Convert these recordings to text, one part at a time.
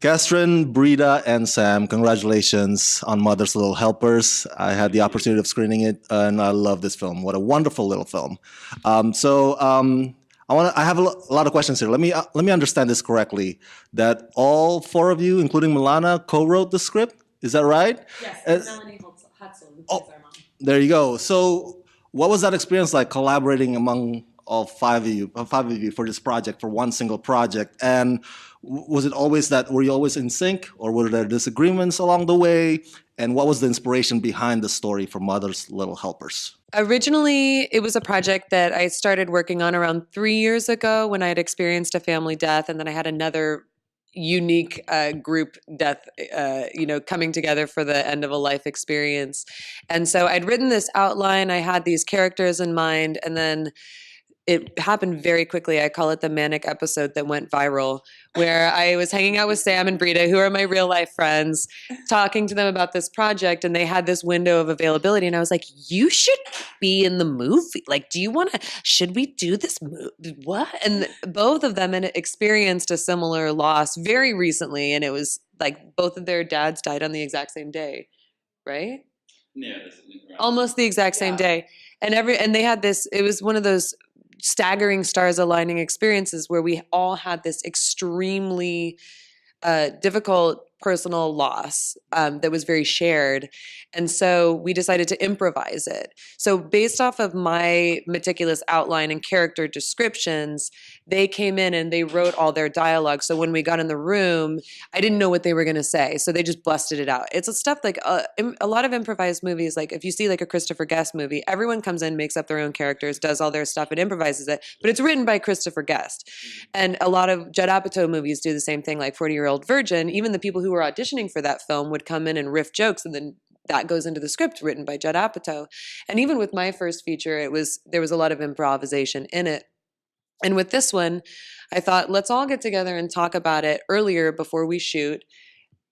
Kestrin, Breeda, and Sam, congratulations on Mother's Little Helpers. I had the opportunity of screening it, and I love this film. What a wonderful little film. I have a lot of questions here. Let me understand this correctly. That all four of you, including Milana, co-wrote the script. Is that right? Yes, Uh, Melanie Hudson, who oh, plays our mom. there you go. So, what was that experience like collaborating among all five of you for this project, for one single project? And was it always that, were you always in sync, or were there disagreements along the way? And what was the inspiration behind the story for Mother's Little Helpers? Originally, it was a project that I started working on around 3 years ago when I had experienced a family death, and then I had another unique group death, coming together for the end of a life experience. And so I'd written this outline, I had these characters in mind, and then it happened very quickly. I call it the manic episode that went viral, where I was hanging out with Sam and Breeda, who are my real life friends, talking to them about this project, and they had this window of availability. And I was like, "You should be in the movie. Like, do you want to? Should we do this movie? What?" And both of them had experienced a similar loss very recently, and it was like both of their dads died on the exact same day, right? Yeah, Almost the exact same day. And they had this. It was one of those staggering stars aligning experiences where we all had this extremely difficult personal loss that was very shared. And so we decided to improvise it. So based off of my meticulous outline and character descriptions, they came in and they wrote all their dialogue. So when we got in the room, I didn't know what they were going to say. So they just busted it out. It's a stuff like a lot of improvised movies. Like if you see like a Christopher Guest movie, everyone comes in, makes up their own characters, does all their stuff and improvises it, but it's written by Christopher Guest. And a lot of Judd Apatow movies do the same thing, like 40-Year-Old Virgin. Even the people who were auditioning for that film would come in and riff jokes, and then that goes into the script written by Judd Apatow. And even with my first feature, there was a lot of improvisation in it. And with this one, I thought, let's all get together and talk about it earlier before we shoot,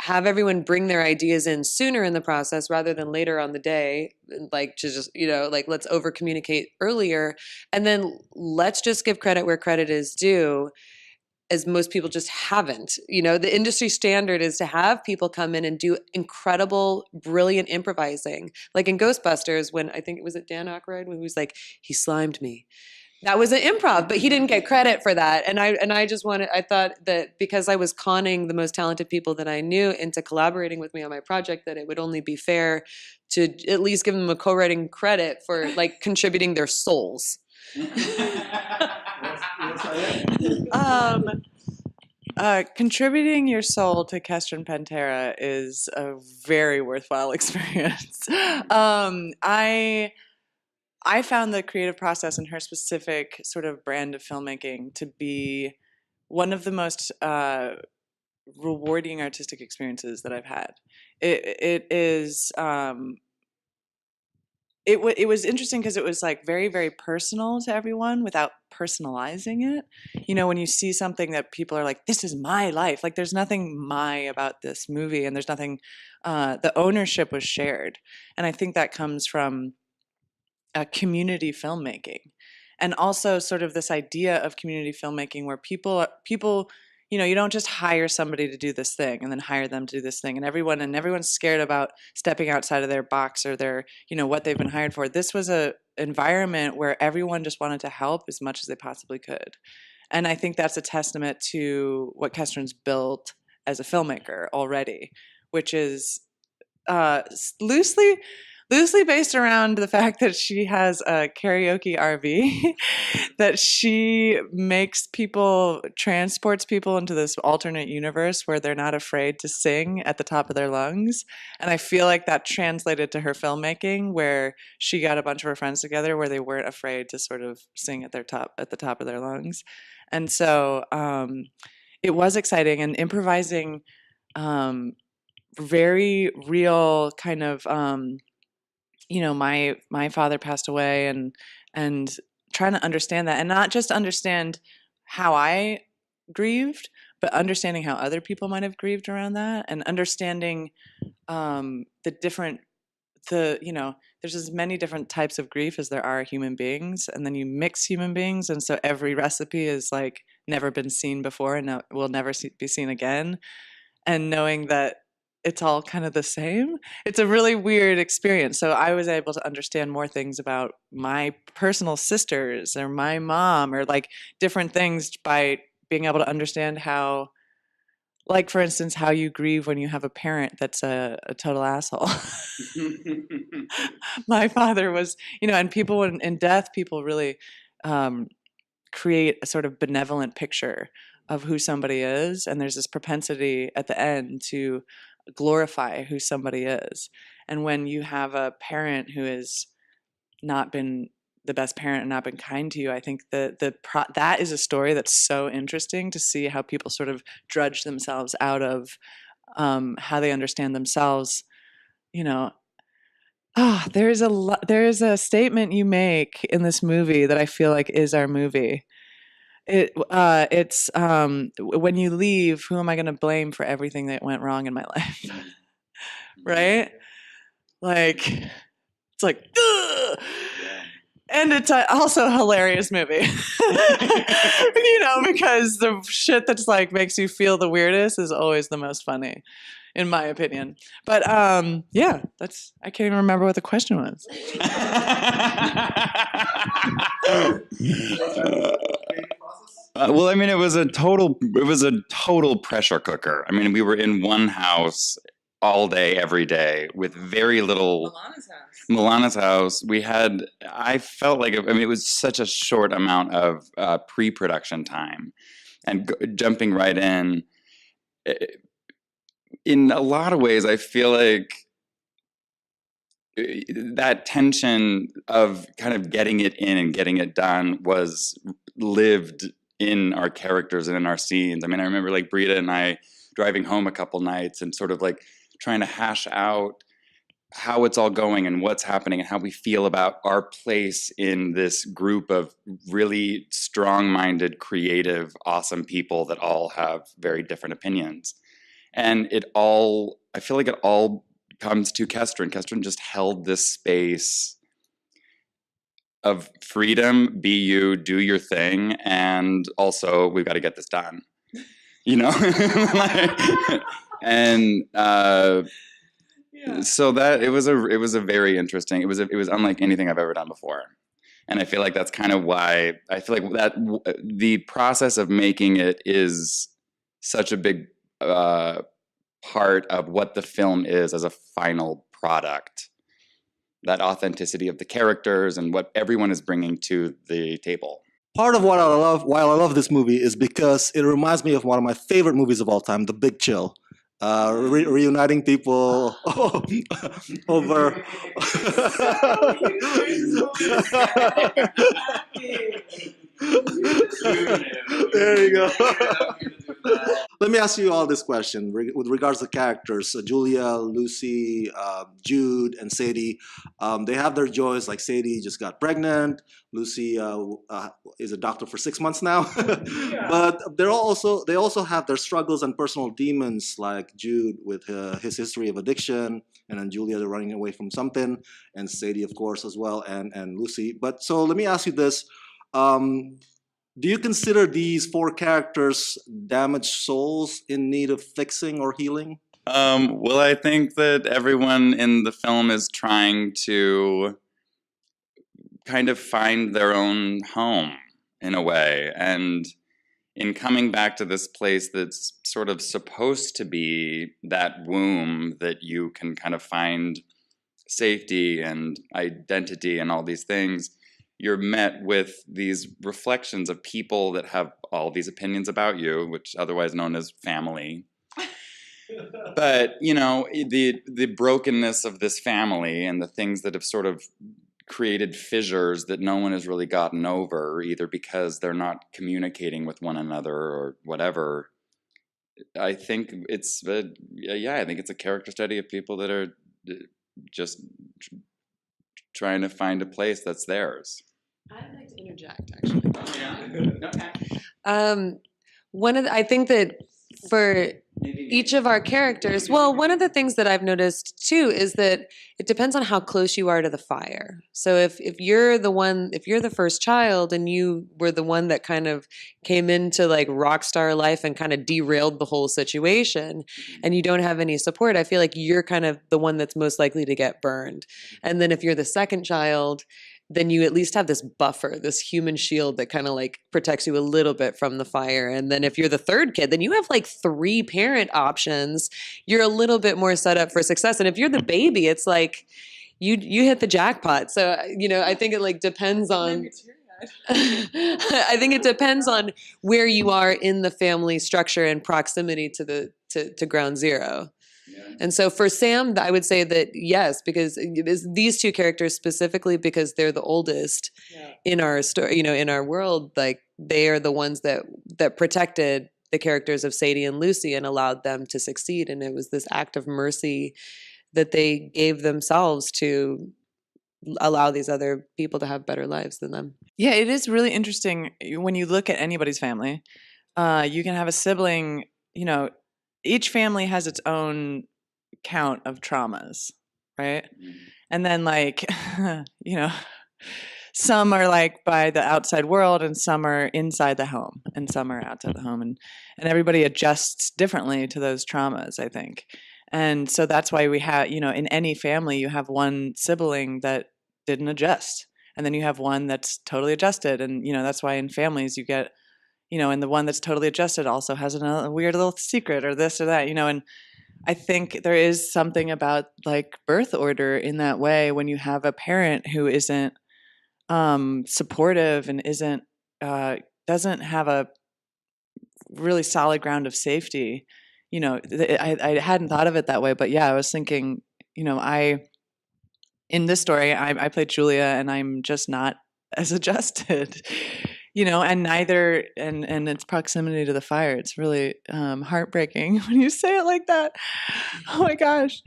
have everyone bring their ideas in sooner in the process rather than later on the day, like to just, like let's over communicate earlier. And then let's just give credit where credit is due, as most people just haven't. The industry standard is to have people come in and do incredible, brilliant improvising. Like in Ghostbusters, when I think it was Dan Aykroyd, when he was like, he slimed me. That was an improv, but he didn't get credit for that. And I thought that because I was conning the most talented people that I knew into collaborating with me on my project, that it would only be fair to at least give them a co-writing credit for like contributing their souls. Contributing your soul to Kestrin Pantera is a very worthwhile experience. I found the creative process and her specific sort of brand of filmmaking to be one of the most rewarding artistic experiences that I've had. It was interesting because it was like very, very personal to everyone without personalizing it. When you see something that people are like, this is my life, like there's nothing my about this movie, and there's nothing, the ownership was shared. And I think that comes from community filmmaking, and also sort of this idea of community filmmaking where people, you don't just hire somebody to do this thing and then hire them to do this thing, and everyone's scared about stepping outside of their box or their, what they've been hired for. This was a environment where everyone just wanted to help as much as they possibly could. And I think that's a testament to what Kestrin's built as a filmmaker already, which is loosely based around the fact that she has a karaoke RV, that she transports people into this alternate universe where they're not afraid to sing at the top of their lungs. And I feel like that translated to her filmmaking, where she got a bunch of her friends together where they weren't afraid to sort of sing at the top of their lungs. And so it was exciting, and improvising very real kind of my father passed away, and trying to understand that, and not just understand how I grieved, but understanding how other people might have grieved around that, and understanding there's as many different types of grief as there are human beings, and then you mix human beings, and so every recipe is like never been seen before and will never be seen again. and knowing that it's all kind of the same. It's a really weird experience. So I was able to understand more things about my personal sisters or my mom or like different things by being able to understand how, like, for instance, how you grieve when you have a parent that's a total asshole. My father was, and people in death, people really create a sort of benevolent picture of who somebody is. And there's this propensity at the end to glorify who somebody is. And when you have a parent who has not been the best parent and not been kind to you, I think that is a story that's so interesting to see how people sort of drudge themselves out of how they understand themselves. There is a statement you make in this movie that I feel like is our movie. It's when you leave, who am I going to blame for everything that went wrong in my life? Right? Like, it's like, ugh! And it's also a hilarious movie, because the shit that's like makes you feel the weirdest is always the most funny, in my opinion. But yeah, I can't even remember what the question was. Well, I mean, it was a total pressure cooker. I mean, we were in one house all day, every day, with very little. Milana's house. I felt like, it was such a short amount of pre-production time, and jumping right in. In a lot of ways, I feel like that tension of kind of getting it in and getting it done was lived in our characters and in our scenes. I mean, I remember like Breeda and I driving home a couple nights and sort of like trying to hash out how it's all going and what's happening and how we feel about our place in this group of really strong-minded, creative, awesome people that all have very different opinions. And I feel like it all comes to Kestrin. Kestrin just held this space of freedom, be you, do your thing, and also we've got to get this done. And so that it was a very interesting. It was unlike anything I've ever done before, and I feel like that's kind of why I feel like that the process of making it is such a big part of what the film is as a final product. That authenticity of the characters and what everyone is bringing to the table. Part of why I love this movie is because it reminds me of one of my favorite movies of all time, The Big Chill. Reuniting people over. There you go. Let me ask you all this question with regards to characters. Julia, Lucy, Jude, and Sadie. They have their joys. Like Sadie just got pregnant. Lucy is a doctor for 6 months now. But they also have their struggles and personal demons, like Jude with his history of addiction, and then Julia running away from something, and Sadie, of course, as well, and Lucy. But so let me ask you this. Do you consider these 4 characters damaged souls in need of fixing or healing? Well, I think that everyone in the film is trying to kind of find their own home in a way. And in coming back to this place that's sort of supposed to be that womb that you can kind of find safety and identity and all these things, you're met with these reflections of people that have all these opinions about you, which otherwise known as family. But, the brokenness of this family and the things that have sort of created fissures that no one has really gotten over, either because they're not communicating with one another or whatever. I think it's a character study of people that are just trying to find a place that's theirs. I'd like to interject, actually. Yeah. Okay. I think that for each of our characters. Well, one of the things that I've noticed too is that it depends on how close you are to the fire. So if you're the first child and you were the one that kind of came into like rock star life and kind of derailed the whole situation and you don't have any support, I feel like you're kind of the one that's most likely to get burned. And then if you're the second child, then you at least have this buffer, this human shield that kind of like protects you a little bit from the fire. And then if you're the third kid, then you have like 3 parent options. You're a little bit more set up for success. And if you're the baby, it's like you hit the jackpot. So, I think it like depends on I think it depends on where you are in the family structure and proximity to ground zero. And so for Sam, I would say that yes, because these 2 characters specifically, because they're the oldest in our story, in our world, like they are the ones that protected the characters of Sadie and Lucy and allowed them to succeed. And it was this act of mercy that they gave themselves to allow these other people to have better lives than them. Yeah, it is really interesting when you look at anybody's family. You can have a sibling, each family has its own count of traumas, right? And then like, some are like by the outside world and some are inside the home and some are outside the home. And everybody adjusts differently to those traumas, I think. And so that's why we have, in any family, you have one sibling that didn't adjust. And then you have one that's totally adjusted. And, that's why in families you get, and the one that's totally adjusted also has a weird little secret or this or that, and I think there is something about like birth order in that way when you have a parent who isn't supportive and doesn't have a really solid ground of safety. I hadn't thought of it that way, but yeah, I was thinking, in this story, I played Julia and I'm just not as adjusted. And neither, and its proximity to the fire. It's really heartbreaking when you say it like that. Oh my gosh.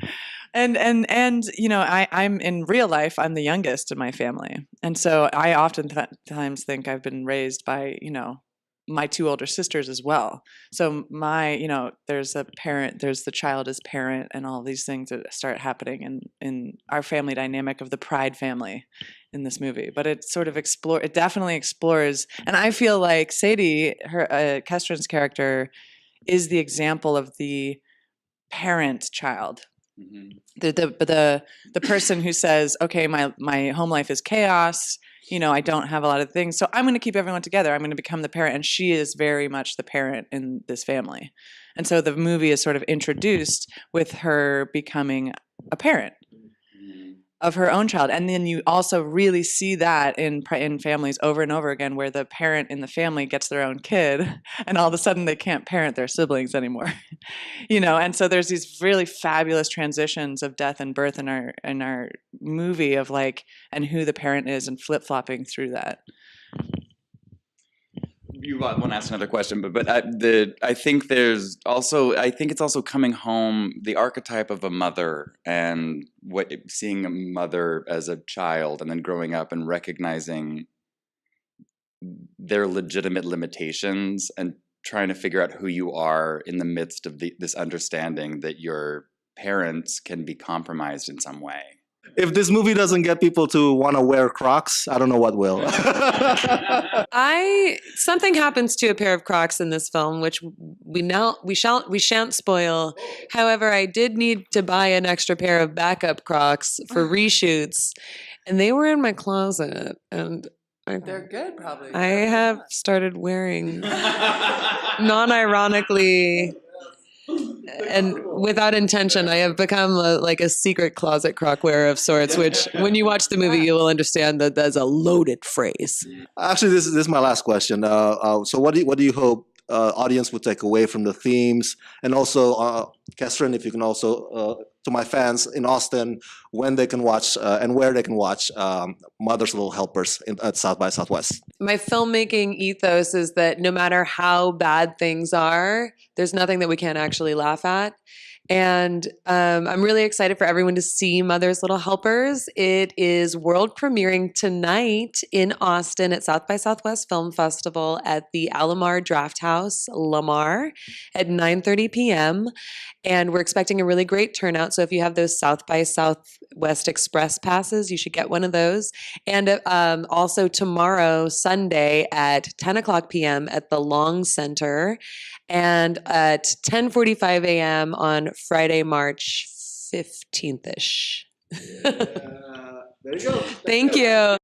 And I'm in real life, I'm the youngest in my family. And so I oftentimes think I've been raised by, my 2 older sisters as well. So there's the child as parent and all these things that start happening in our family dynamic of the Pride family in this movie. But it sort of it definitely explores, and I feel like Sadie, Kestrin's character, is the example of the parent child. Mm-hmm. The person who says, okay, my home life is chaos, I don't have a lot of things, so I'm going to keep everyone together. I'm going to become the parent. And she is very much the parent in this family. And so the movie is sort of introduced with her becoming a parent of her own child. And then you also really see that in families over and over again, where the parent in the family gets their own kid and all of a sudden they can't parent their siblings anymore. And so there's these really fabulous transitions of death and birth in our movie of like, and who the parent is and flip-flopping through that. You want to ask another question, but I think it's also coming home, the archetype of a mother and seeing a mother as a child and then growing up and recognizing their legitimate limitations and trying to figure out who you are in the midst of this understanding that your parents can be compromised in some way. If this movie doesn't get people to want to wear Crocs, I don't know what will. Something happens to a pair of Crocs in this film, which we shan't spoil. However, I did need to buy an extra pair of backup Crocs for reshoots, and they were in my closet, and they're good, probably. I have started wearing, non-ironically, and without intention, I have become a secret closet Croc wearer of sorts, which when you watch the movie, you will understand that that's a loaded phrase. Actually, this is my last question. So what do you hope audience would take away from the themes? And also, Kestrin, if you can also, to my fans in Austin, when they can watch and where they can watch Mother's Little Helpers at South by Southwest. My filmmaking ethos is that no matter how bad things are, there's nothing that we can't actually laugh at. And I'm really excited for everyone to see Mother's Little Helpers. It is world premiering tonight in Austin at South by Southwest Film Festival at the Alomar Draft House, Lamar, at 9:30 p.m. And we're expecting a really great turnout. So if you have those South by Southwest Express passes, you should get one of those. And also tomorrow, Sunday at 10 o'clock p.m. at the Long Center, and at 10:45 a.m. on Friday, March 15th-ish. There you go. Thank you.